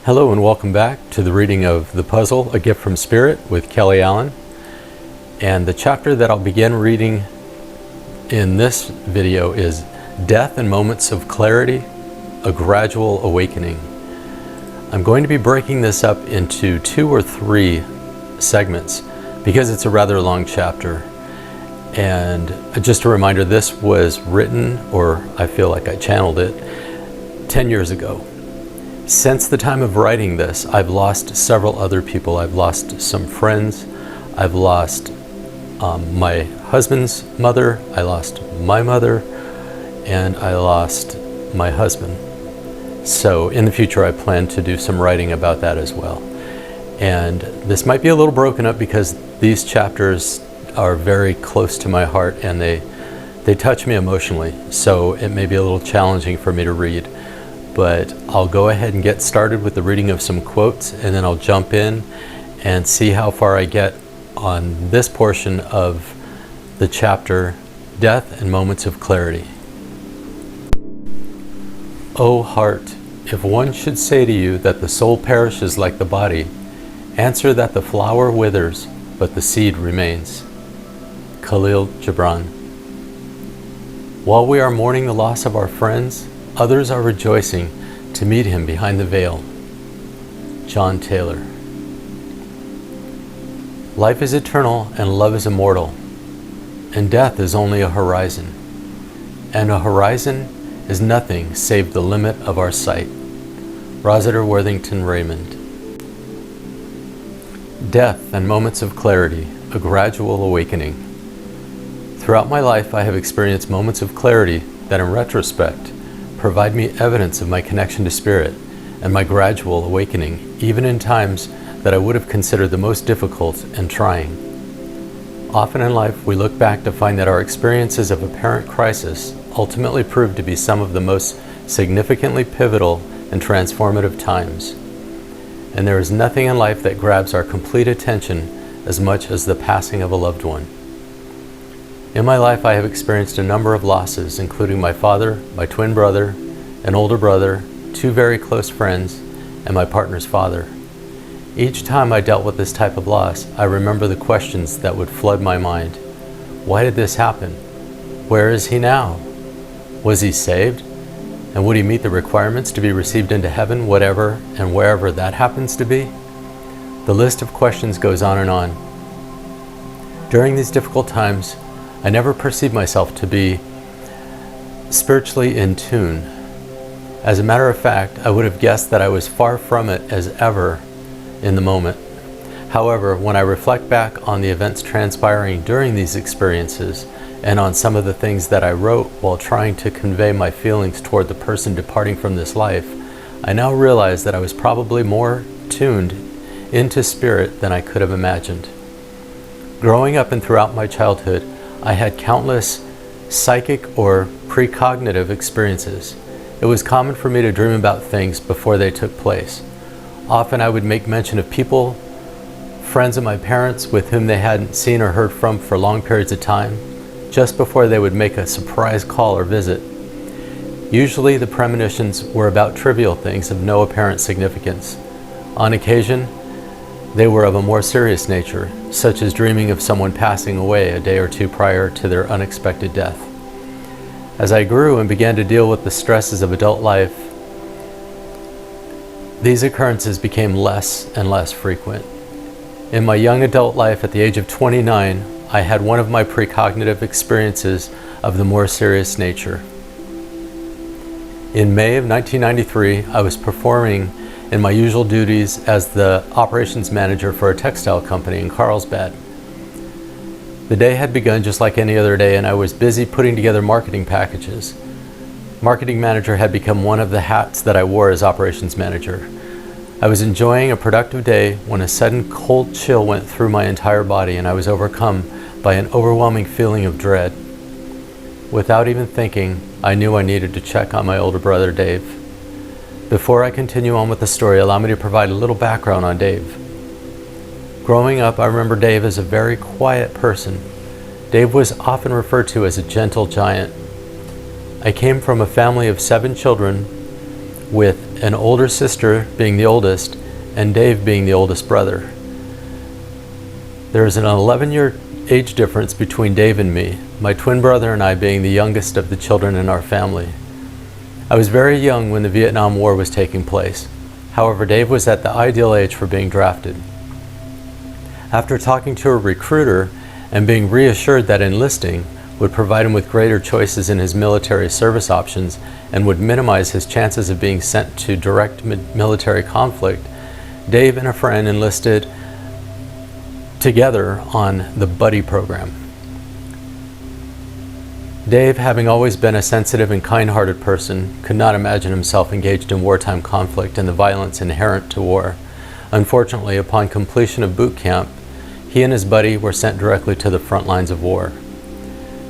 Hello and welcome back to the reading of The Puzzle, A Gift from Spirit with Kelly Allen. And the chapter that I'll begin reading in this video is Death and Moments of Clarity, A Gradual Awakening. I'm going to be breaking this up into 2 or 3 segments because it's a rather long chapter. And just a reminder, this was written, or I feel like I channeled it, 10 years ago. Since the time of writing this, I've lost several other people. I've lost some friends. I've lost my husband's mother. I lost my mother. And I lost my husband. So in the future, I plan to do some writing about that as well. And this might be a little broken up because these chapters are very close to my heart and they touch me emotionally. So it may be a little challenging for me to read. But I'll go ahead and get started with the reading of some quotes, and then I'll jump in and see how far I get on this portion of the chapter, Death and Moments of Clarity. O heart, if one should say to you that the soul perishes like the body, answer that the flower withers, but the seed remains. Khalil Gibran. While we are mourning the loss of our friends, others are rejoicing to meet him behind the veil. John Taylor. Life is eternal and love is immortal, and death is only a horizon, and a horizon is nothing save the limit of our sight. Rossiter Worthington Raymond. Death and Moments of Clarity, A Gradual Awakening. Throughout my life, I have experienced moments of clarity that in retrospect provide me evidence of my connection to Spirit and my gradual awakening, even in times that I would have considered the most difficult and trying. Often in life, we look back to find that our experiences of apparent crisis ultimately proved to be some of the most significantly pivotal and transformative times. And there is nothing in life that grabs our complete attention as much as the passing of a loved one. In my life, I have experienced a number of losses, including my father, my twin brother, an older brother, 2 very close friends, and my partner's father. Each time I dealt with this type of loss, I remember the questions that would flood my mind. Why did this happen? Where is he now? Was he saved? And would he meet the requirements to be received into heaven, whatever and wherever that happens to be? The list of questions goes on and on. During these difficult times, I never perceived myself to be spiritually in tune. As a matter of fact, I would have guessed that I was far from it as ever in the moment. However, when I reflect back on the events transpiring during these experiences and on some of the things that I wrote while trying to convey my feelings toward the person departing from this life, I now realize that I was probably more tuned into Spirit than I could have imagined. Growing up and throughout my childhood, I had countless psychic or precognitive experiences. It was common for me to dream about things before they took place. Often I would make mention of people, friends of my parents with whom they hadn't seen or heard from for long periods of time, just before they would make a surprise call or visit. Usually the premonitions were about trivial things of no apparent significance. On occasion, they were of a more serious nature, such as dreaming of someone passing away a day or 2 prior to their unexpected death. As I grew and began to deal with the stresses of adult life, these occurrences became less and less frequent. In my young adult life at the age of 29, I had one of my precognitive experiences of the more serious nature. In May of 1993, I was performing in my usual duties as the operations manager for a textile company in Carlsbad. The day had begun just like any other day, and I was busy putting together marketing packages. Marketing manager had become one of the hats that I wore as operations manager. I was enjoying a productive day when a sudden cold chill went through my entire body, and I was overcome by an overwhelming feeling of dread. Without even thinking, I knew I needed to check on my older brother, Dave. Before I continue on with the story, allow me to provide a little background on Dave. Growing up, I remember Dave as a very quiet person. Dave was often referred to as a gentle giant. I came from a family of 7 children, with an older sister being the oldest and Dave being the oldest brother. There is an 11-year age difference between Dave and me, my twin brother and I being the youngest of the children in our family. I was very young when the Vietnam War was taking place. However, Dave was at the ideal age for being drafted. After talking to a recruiter and being reassured that enlisting would provide him with greater choices in his military service options and would minimize his chances of being sent to direct military conflict, Dave and a friend enlisted together on the Buddy program. Dave, having always been a sensitive and kind-hearted person, could not imagine himself engaged in wartime conflict and the violence inherent to war. Unfortunately, upon completion of boot camp, he and his buddy were sent directly to the front lines of war.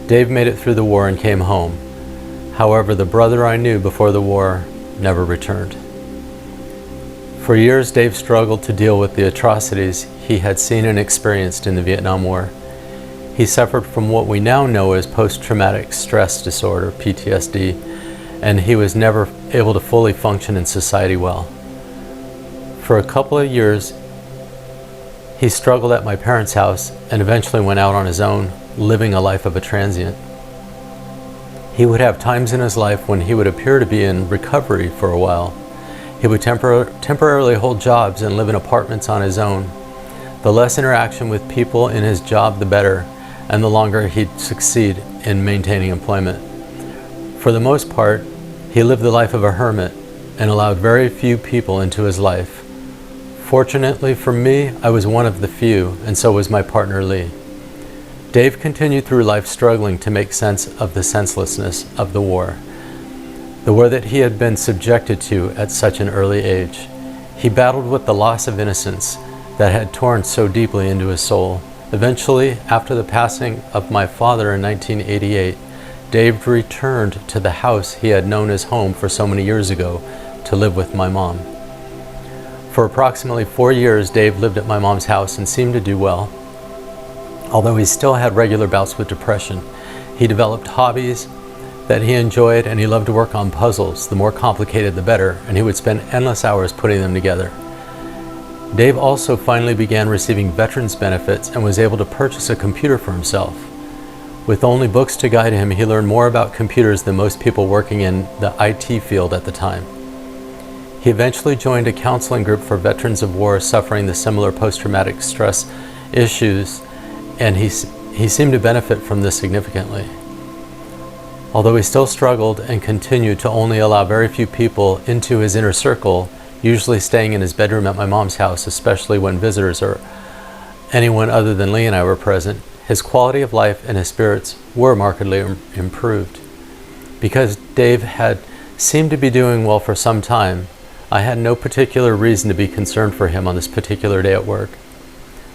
Dave made it through the war and came home. However, the brother I knew before the war never returned. For years, Dave struggled to deal with the atrocities he had seen and experienced in the Vietnam War. He suffered from what we now know as post-traumatic stress disorder, PTSD, and he was never able to fully function in society well. For a couple of years, he struggled at my parents' house and eventually went out on his own, living a life of a transient. He would have times in his life when he would appear to be in recovery for a while. He would temporarily hold jobs and live in apartments on his own. The less interaction with people in his job, the better, and the longer he'd succeed in maintaining employment. For the most part, he lived the life of a hermit and allowed very few people into his life. Fortunately for me, I was one of the few, and so was my partner Lee. Dave continued through life struggling to make sense of the senselessness of the war that he had been subjected to at such an early age. He battled with the loss of innocence that had torn so deeply into his soul. Eventually, after the passing of my father in 1988, Dave returned to the house he had known as home for so many years ago to live with my mom. For approximately 4 years, Dave lived at my mom's house and seemed to do well. Although he still had regular bouts with depression, he developed hobbies that he enjoyed, and he loved to work on puzzles. The more complicated, the better, and he would spend endless hours putting them together. Dave also finally began receiving veterans benefits and was able to purchase a computer for himself. With only books to guide him, he learned more about computers than most people working in the IT field at the time. He eventually joined a counseling group for veterans of war suffering the similar post-traumatic stress issues, and he seemed to benefit from this significantly. Although he still struggled and continued to only allow very few people into his inner circle, usually staying in his bedroom at my mom's house, especially when visitors or anyone other than Lee and I were present, his quality of life and his spirits were markedly improved. Because Dave had seemed to be doing well for some time, I had no particular reason to be concerned for him on this particular day at work.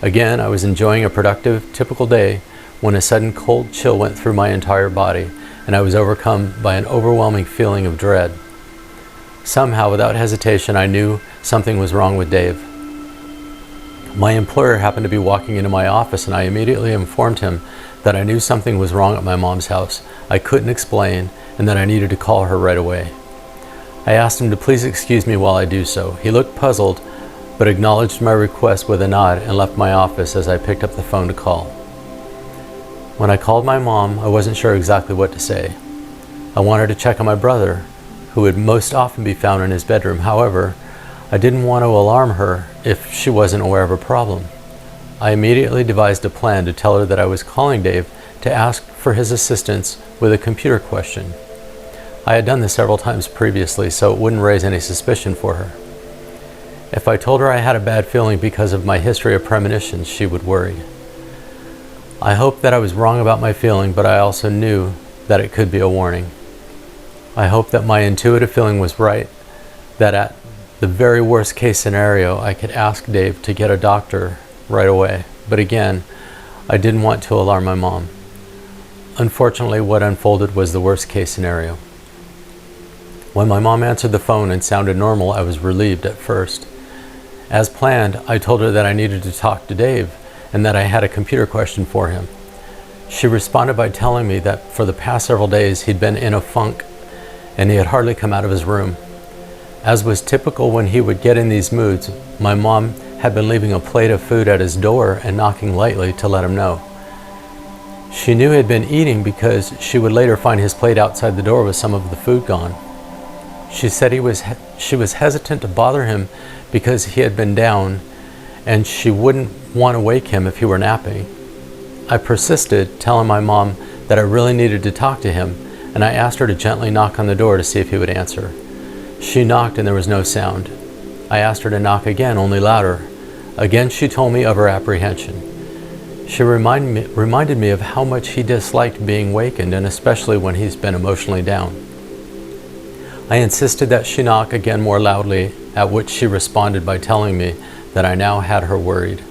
Again, I was enjoying a productive, typical day when a sudden cold chill went through my entire body, and I was overcome by an overwhelming feeling of dread. Somehow, without hesitation, I knew something was wrong with Dave. My employer happened to be walking into my office, and I immediately informed him that I knew something was wrong at my mom's house. I couldn't explain, and that I needed to call her right away. I asked him to please excuse me while I do so. He looked puzzled, but acknowledged my request with a nod and left my office as I picked up the phone to call. When I called my mom, I wasn't sure exactly what to say. I wanted to check on my brother, who would most often be found in his bedroom. However, I didn't want to alarm her if she wasn't aware of a problem. I immediately devised a plan to tell her that I was calling Dave to ask for his assistance with a computer question. I had done this several times previously, so it wouldn't raise any suspicion for her. If I told her I had a bad feeling because of my history of premonitions, she would worry. I hoped that I was wrong about my feeling, but I also knew that it could be a warning. I hoped that my intuitive feeling was right, that at the very worst case scenario, I could ask Dave to get a doctor right away. But again, I didn't want to alarm my mom. Unfortunately, what unfolded was the worst case scenario. When my mom answered the phone and sounded normal, I was relieved at first. As planned, I told her that I needed to talk to Dave and that I had a computer question for him. She responded by telling me that for the past several days he'd been in a funk and he had hardly come out of his room. As was typical when he would get in these moods, my mom had been leaving a plate of food at his door and knocking lightly to let him know. She knew he had been eating because she would later find his plate outside the door with some of the food gone. She said she was hesitant to bother him because he had been down, and she wouldn't want to wake him if he were napping. I persisted, telling my mom that I really needed to talk to him, and I asked her to gently knock on the door to see if he would answer. She knocked and there was no sound. I asked her to knock again, only louder. Again she told me of her apprehension. She reminded me of how much he disliked being wakened, and especially when he's been emotionally down. I insisted that she knock again more loudly, at which she responded by telling me that I now had her worried.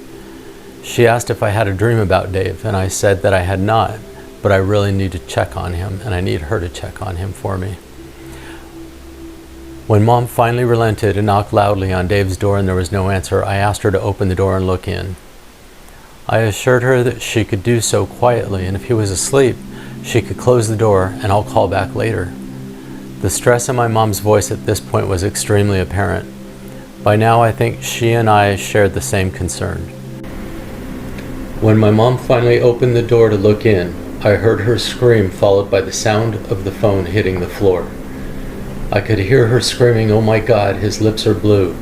She asked if I had a dream about Dave, and I said that I had not, but I really need to check on him, and I need her to check on him for me. When Mom finally relented and knocked loudly on Dave's door and there was no answer, I asked her to open the door and look in. I assured her that she could do so quietly, and if he was asleep, she could close the door and I'll call back later. The stress in my mom's voice at this point was extremely apparent. By now, I think she and I shared the same concern. When my mom finally opened the door to look in, I heard her scream followed by the sound of the phone hitting the floor. I could hear her screaming, "Oh my God, his lips are blue,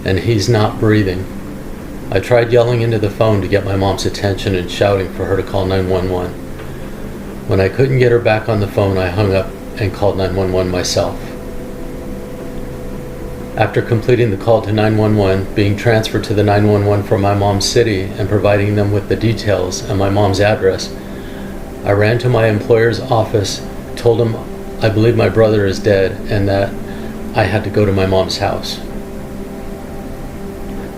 and he's not breathing." I tried yelling into the phone to get my mom's attention and shouting for her to call 911. When I couldn't get her back on the phone, I hung up and called 911 myself. After completing the call to 911, being transferred to the 911 from my mom's city and providing them with the details and my mom's address, I ran to my employer's office, told him I believe my brother is dead and that I had to go to my mom's house.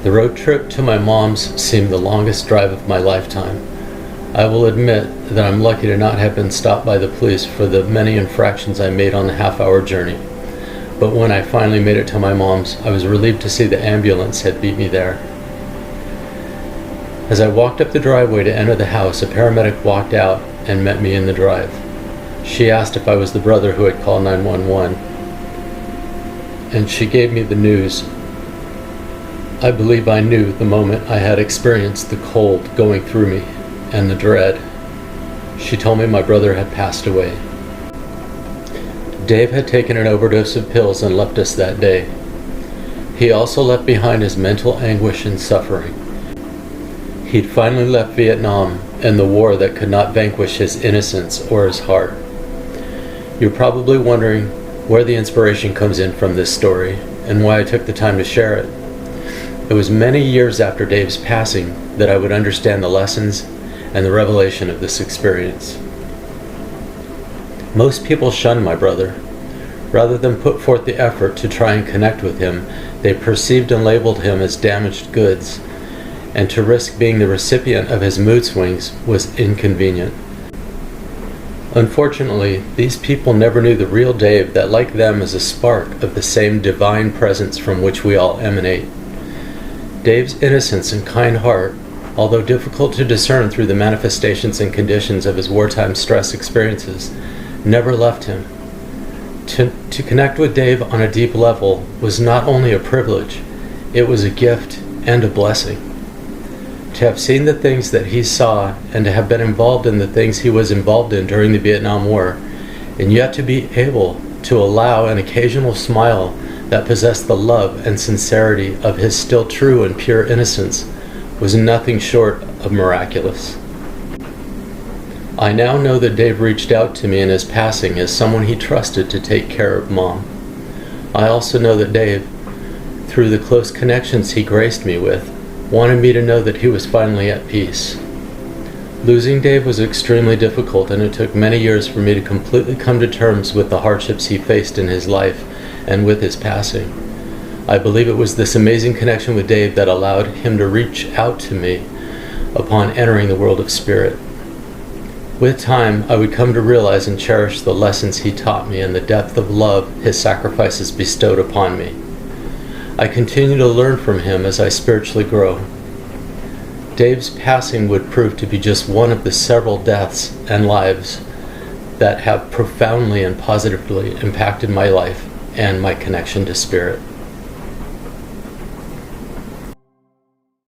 The road trip to my mom's seemed the longest drive of my lifetime. I will admit that I'm lucky to not have been stopped by the police for the many infractions I made on the half-hour journey. But when I finally made it to my mom's, I was relieved to see the ambulance had beat me there. As I walked up the driveway to enter the house, a paramedic walked out and met me in the drive. She asked if I was the brother who had called 911, and she gave me the news. I believe I knew the moment I had experienced the cold going through me and the dread. She told me my brother had passed away. Dave had taken an overdose of pills and left us that day. He also left behind his mental anguish and suffering. He'd finally left Vietnam and the war that could not vanquish his innocence or his heart. You're probably wondering where the inspiration comes in from this story and why I took the time to share it. It was many years after Dave's passing that I would understand the lessons and the revelation of this experience. Most people shunned my brother. Rather than put forth the effort to try and connect with him, they perceived and labeled him as damaged goods, and to risk being the recipient of his mood swings was inconvenient. Unfortunately, these people never knew the real Dave that, like them, is a spark of the same divine presence from which we all emanate. Dave's innocence and kind heart, although difficult to discern through the manifestations and conditions of his wartime stress experiences, never left him. To connect with Dave on a deep level was not only a privilege, it was a gift and a blessing. To have seen the things that he saw and to have been involved in the things he was involved in during the Vietnam War, and yet to be able to allow an occasional smile that possessed the love and sincerity of his still true and pure innocence, was nothing short of miraculous. I now know that Dave reached out to me in his passing as someone he trusted to take care of Mom. I also know that Dave, through the close connections he graced me with, wanted me to know that he was finally at peace. Losing Dave was extremely difficult, and it took many years for me to completely come to terms with the hardships he faced in his life and with his passing. I believe it was this amazing connection with Dave that allowed him to reach out to me upon entering the world of spirit. With time, I would come to realize and cherish the lessons he taught me and the depth of love his sacrifices bestowed upon me. I continue to learn from him as I spiritually grow. Dave's passing would prove to be just one of the several deaths and lives that have profoundly and positively impacted my life and my connection to spirit.